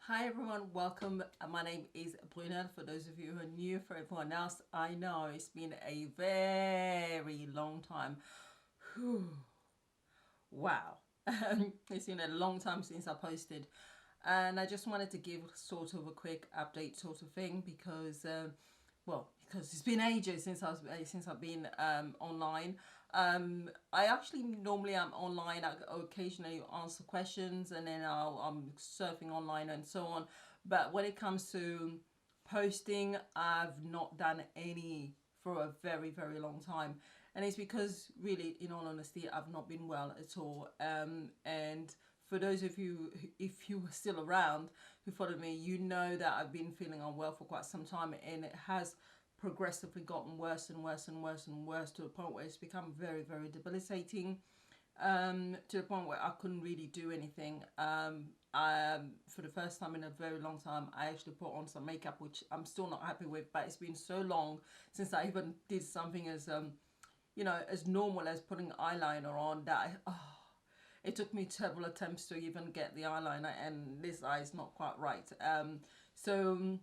Hi everyone, welcome. My name is Brunel. For those of you who are new, for everyone else, I know it's been a very long time. Whew. Wow. It's been a long time since I posted. And I just wanted to give sort of a quick update sort of thing because because it's been ages since I've been online. I actually normally am online. I occasionally answer questions and then I'm surfing online and so on. But when it comes to posting, I've not done any for a very long time, and it's because really, in all honesty, I've not been well at all. And for those of you, if you were still around, who followed me, you know that I've been feeling unwell for quite some time, and it has progressively gotten worse and worse and worse and worse to the point where it's become very debilitating, to the point where I couldn't really do anything. For the first time in a very long time, I actually put on some makeup, which I'm still not happy with, but it's been so long since I even did something as as normal as putting eyeliner on that it took me several attempts to even get the eyeliner, and this eye is not quite right. So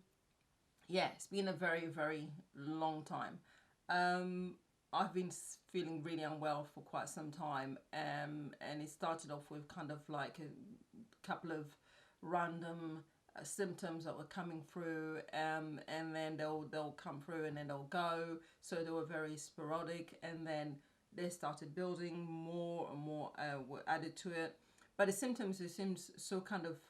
yeah, it's been a very long time. I've been feeling really unwell for quite some time, and it started off with kind of like a couple of random symptoms that were coming through, and then they'll come through and then they'll go. So they were very sporadic, and then they started building, more and more were added to it. But the symptoms, it seems so kind of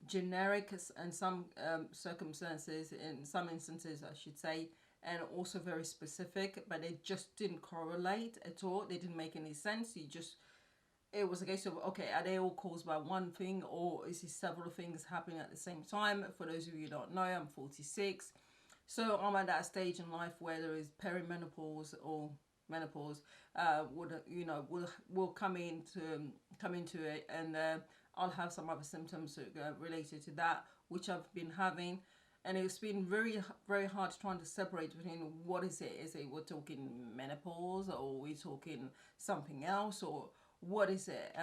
generic in some circumstances, in some instances I should say, and also very specific, but they just didn't correlate at all. They didn't make any sense. It was a case of, okay, are they all caused by one thing, or is it several things happening at the same time? For those of you who don't know, I'm 46, so I'm at that stage in life where there is perimenopause or menopause, will come into it, and I'll have some other symptoms related to that, which I've been having. And it's been very hard trying to separate between what is it. Is it we're talking menopause, or we talking something else, or what is it?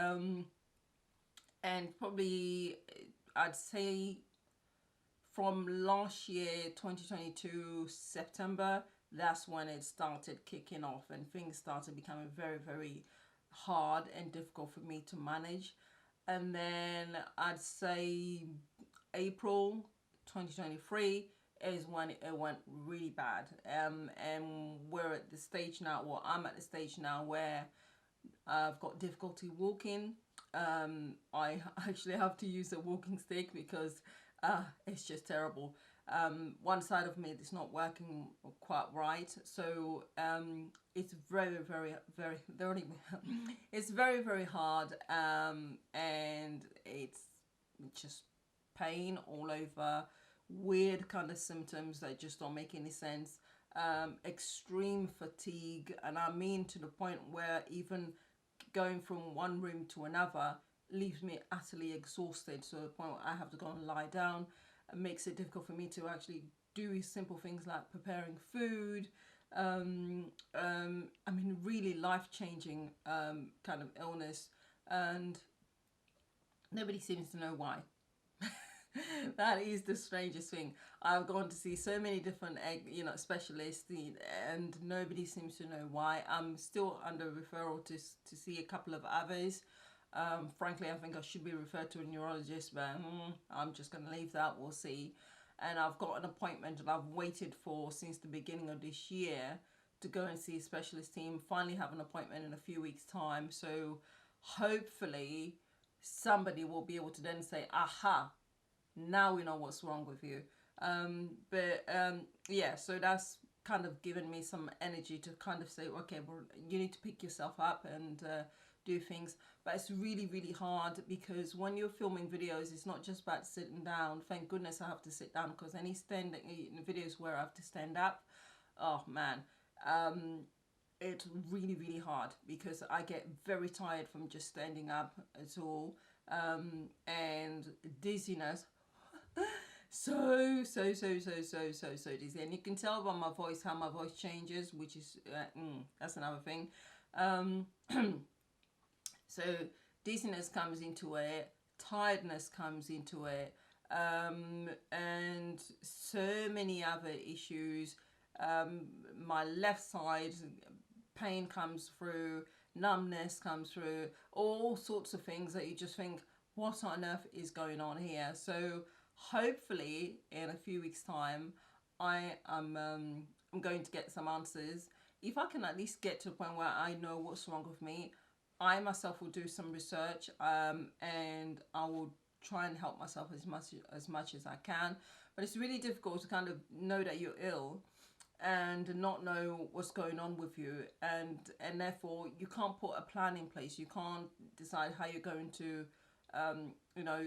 And probably I'd say from last year, 2022 September, that's when it started kicking off, and things started becoming very hard and difficult for me to manage. And then I'd say April 2023 is when it went really bad. And we're at the stage now, well, I'm at the stage now where I've got difficulty walking. I actually have to use a walking stick because it's just terrible. One side of me is not working quite right, so it's it's very hard, and it's just pain all over, weird kind of symptoms that just don't make any sense, extreme fatigue, and I mean to the point where even going from one room to another leaves me utterly exhausted, to the point where I have to go and lie down. It makes it difficult for me to actually do simple things like preparing food. I mean, really life-changing kind of illness, and nobody seems to know why. That is the strangest thing. I've gone to see so many different specialists, and nobody seems to know why. I'm still under referral to see a couple of others. Frankly, I think I should be referred to a neurologist, but I'm just going to leave that. We'll see. And I've got an appointment that I've waited for since the beginning of this year to go and see a specialist team. Finally have an appointment in a few weeks' time. So hopefully somebody will be able to then say, aha, now we know what's wrong with you. Yeah, so that's kind of given me some energy to kind of say, okay, well, you need to pick yourself up and do things. But it's really hard, because when you're filming videos, it's not just about sitting down. Thank goodness I have to sit down, because any standing videos where I have to stand up, oh man, it's really hard, because I get very tired from just standing up at all, and dizziness. So dizzy, and you can tell by my voice how my voice changes, which is that's another thing. So dizziness comes into it, tiredness comes into it, and so many other issues. My left side pain comes through, numbness comes through, all sorts of things that you just think, what on earth is going on here? So hopefully in a few weeks time I am I'm going to get some answers. If I can at least get to a point where I know what's wrong with me, I myself will do some research, and I will try and help myself as much as I can. But it's really difficult to kind of know that you're ill and not know what's going on with you, and therefore you can't put a plan in place. You can't decide how you're going to you know,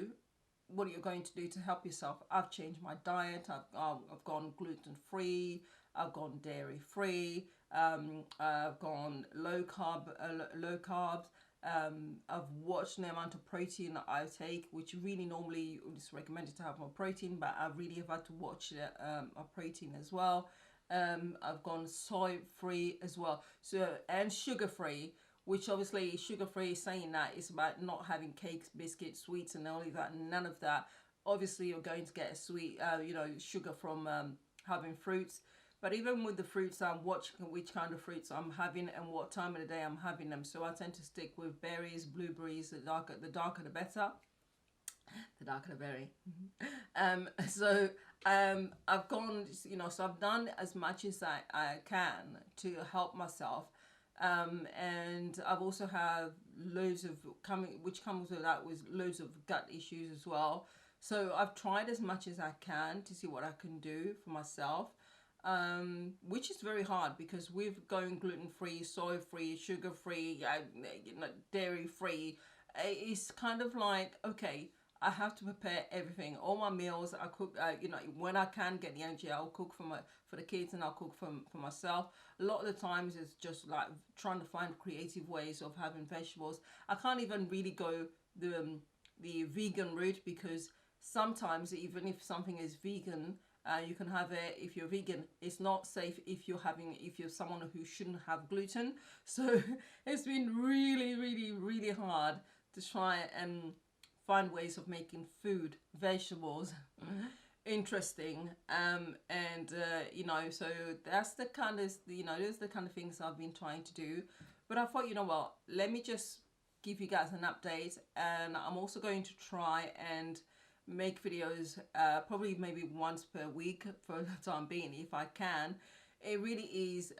what you're going to do to help yourself. I've changed my diet. I've gone gluten free, I've gone dairy free, I've gone low carbs. I've watched the amount of protein that I take, which really normally it's recommended to have more protein, but I really have had to watch a protein as well. I've gone soy free as well, so, and sugar free, which obviously sugar free, saying that is about not having cakes, biscuits, sweets and all of that. None of that. Obviously you're going to get a sweet you know, sugar from having fruits. But even with the fruits, I'm watching which kind of fruits I'm having and what time of the day I'm having them. So I tend to stick with berries, blueberries. The darker the better. The darker the berry. So I've gone, you know, so I've done as much as I can to help myself. And I've also have loads of which comes with that was loads of gut issues as well. So I've tried as much as I can to see what I can do for myself. Which is very hard because with going gluten free, soy free, sugar free, you know, dairy free, it's kind of like, okay, I have to prepare everything. All my meals, I cook. You know, when I can get the energy, I'll cook for the kids and I'll cook for myself. A lot of the times, it's just like trying to find creative ways of having vegetables. I can't even really go the vegan route because sometimes even if something is vegan, you can have it if you're vegan. It's not safe if you're someone who shouldn't have gluten. So it's been really hard to try and find ways of making food, vegetables, interesting. And you know, so that's the kind of, you know, those are the kind of things I've been trying to do. But I thought, you know what, let me just give you guys an update, and I'm also going to try and make videos probably maybe once per week for the time being if I can. It really is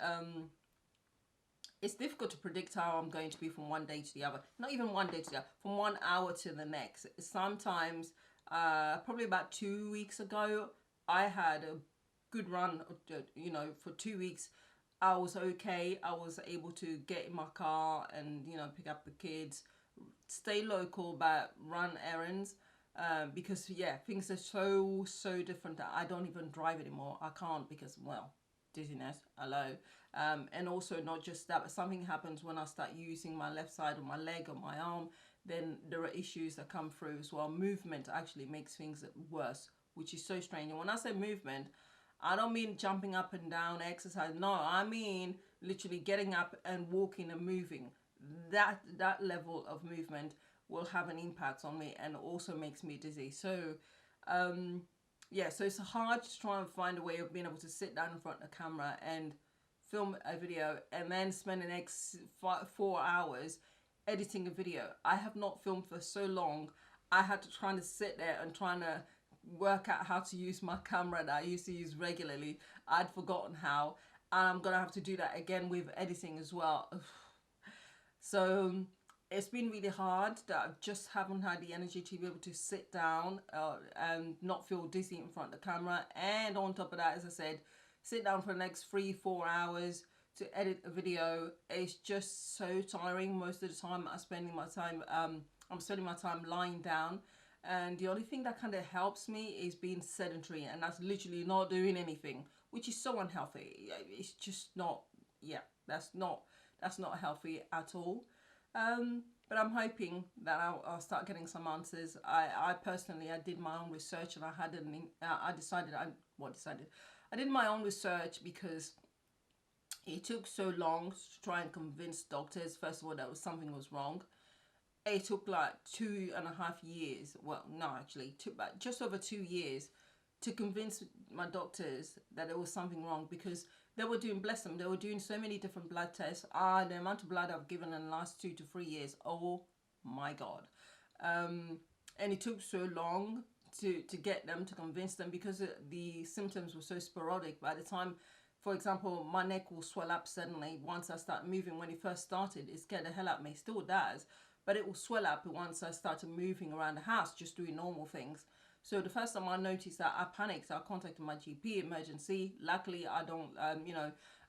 it's difficult to predict how I'm going to be from one day to the other. Not even one day to the other, from 1 hour to the next. Sometimes probably about 2 weeks ago I had a good run, you know, for 2 weeks. I was okay. I was able to get in my car and, you know, pick up the kids, stay local but run errands. Because yeah, things are so different that I don't even drive anymore. I can't because, well, dizziness, hello. And also not just that, but something happens when I start using my left side of my leg or my arm, then there are issues that come through as well. Movement actually makes things worse, which is so strange. And when I say movement, I don't mean jumping up and down, exercise. No, I mean literally getting up and walking and moving. That level of movement will have an impact on me and also makes me dizzy. So yeah, so it's hard to try and find a way of being able to sit down in front of the camera and film a video and then spend the next 4 hours editing a video. I have not filmed for so long. I had to try to sit there and trying to work out how to use my camera that I used to use regularly. I'd forgotten how, and I'm gonna have to do that again with editing as well. So it's been really hard that I just haven't had the energy to be able to sit down and not feel dizzy in front of the camera. And on top of that, as I said, sit down for the next 3-4 hours to edit a video. It's just so tiring. Most of the time I'm spending my time lying down. And the only thing that kind of helps me is being sedentary, and that's literally not doing anything, which is so unhealthy. It's just not, yeah, that's not healthy at all. But I'm hoping that I'll start getting some answers. I personally, I did my own research, and I did my own research because it took so long to try and convince doctors, first of all, that something was wrong. it took like 2.5 years, well no, actually it took about just over 2 years to convince my doctors that there was something wrong, because they were doing, bless them, they were doing so many different blood tests. The amount of blood I've given in the last 2 to 3 years, oh my god. And it took so long to get them, to convince them, because the symptoms were so sporadic. By the time, for example, my neck will swell up suddenly once I start moving. When it first started, it scared the hell out of me, still does, but it will swell up once I started moving around the house, just doing normal things. So the first time I noticed that, I panicked. So I contacted my GP, emergency. Luckily, I don't,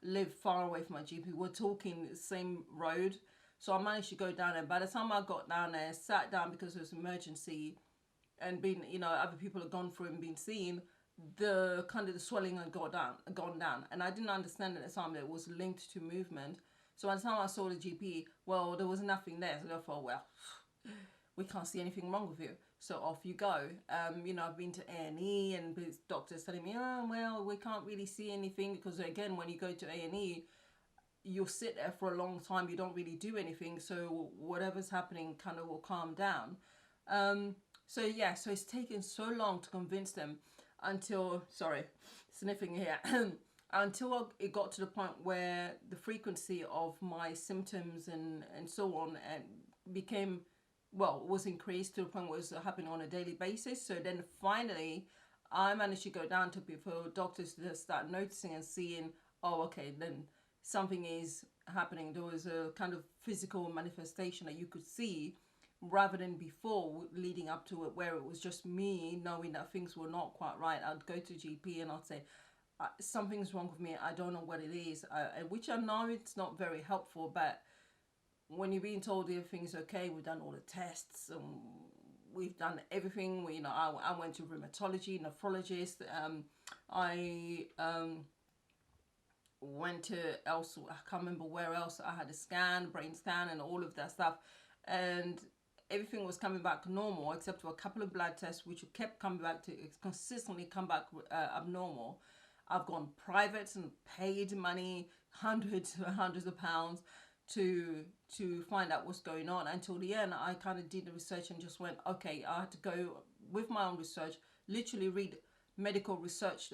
live far away from my GP. We're talking the same road. So I managed to go down there. By the time I got down there, sat down because it was emergency, and been, other people had gone through and been seen, the swelling had gone down. And I didn't understand at the time that it was linked to movement. So by the time I saw the GP, well, there was nothing there. So I thought, well, we can't see anything wrong with you, so off you go. I've been to A&E, and the doctor's telling me, oh, well, we can't really see anything, because again, when you go to A&E, you'll sit there for a long time, you don't really do anything, so whatever's happening kind of will calm down. So it's taken so long to convince them, until, sorry, sniffing here, until it got to the point where the frequency of my symptoms and so on and became, was increased to the point where it was happening on a daily basis. So then finally, I managed to go down to people, doctors, to start noticing and seeing, oh, okay, then something is happening. There was a kind of physical manifestation that you could see, rather than before, leading up to it, where it was just me knowing that things were not quite right. I'd go to GP and I'd say, something's wrong with me, I don't know what it is, which I know it's not very helpful, but when you're being told everything's okay, we've done all the tests, and we've done everything. I went to rheumatology, nephrologist, I went to elsewhere, I can't remember where else. I had a scan, brain scan, and all of that stuff, and everything was coming back normal, except for a couple of blood tests which kept coming back to consistently come back abnormal. I've gone private and paid money, hundreds of pounds, to find out what's going on. Until the end, I kind of did the research and just went, okay, I had to go with my own research, literally read medical research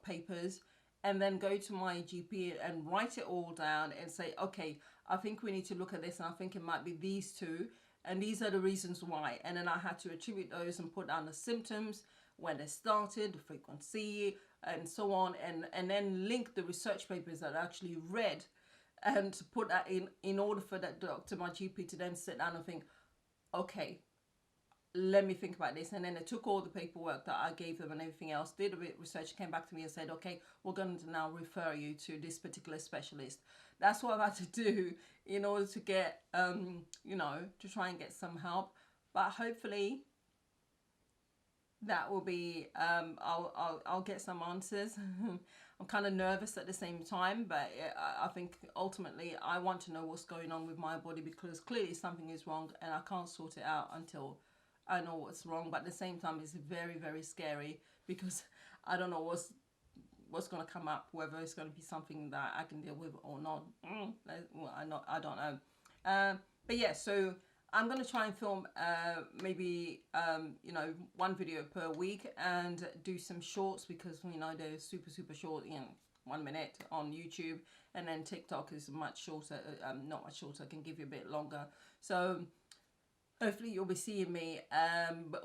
papers, and then go to my GP and write it all down and say, okay, I think we need to look at this, and I think it might be these two, and these are the reasons why. And then I had to attribute those and put down the symptoms, when they started, the frequency, and so on, and then link the research papers that I actually read, and to put that in order for that doctor, my GP, to then sit down and think, okay, let me think about this. And then they took all the paperwork that I gave them and everything else, did a bit of research, came back to me and said, okay, we're going to now refer you to this particular specialist. That's what I've had to do in order to get, to try and get some help. But hopefully that will be, I'll get some answers. I'm kind of nervous at the same time, but I think ultimately I want to know what's going on with my body, because clearly something is wrong, and I can't sort it out until I know what's wrong. But at the same time, it's very, very scary, because I don't know what's going to come up, whether it's going to be something that I can deal with or not. I don't know. But yeah, so I'm going to try and film maybe, one video per week, and do some shorts, because, they're super, super short, 1 minute on YouTube, and then TikTok is much shorter, not much shorter, I can give you a bit longer. So hopefully you'll be seeing me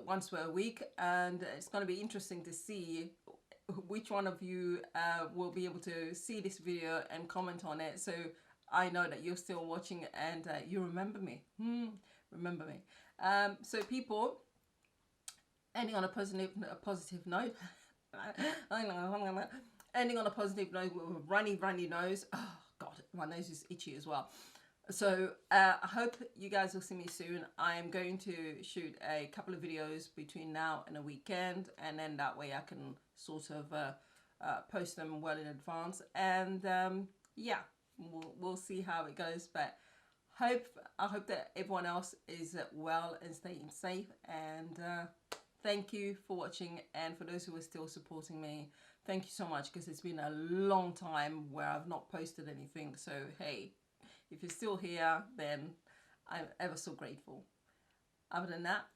once per week, and it's going to be interesting to see which one of you will be able to see this video and comment on it, so I know that you're still watching and you remember me. Remember me. So people, ending on a positive note, ending on a positive note with a runny nose. Oh God, my nose is itchy as well. So I hope you guys will see me soon. I am going to shoot a couple of videos between now and a weekend, and then that way I can sort of post them well in advance, and yeah, we'll see how it goes. But I hope that everyone else is well and staying safe, and thank you for watching. And for those who are still supporting me, thank you so much, because it's been a long time where I've not posted anything. So hey, if you're still here, then I'm ever so grateful. Other than that,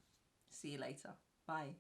see you later. Bye.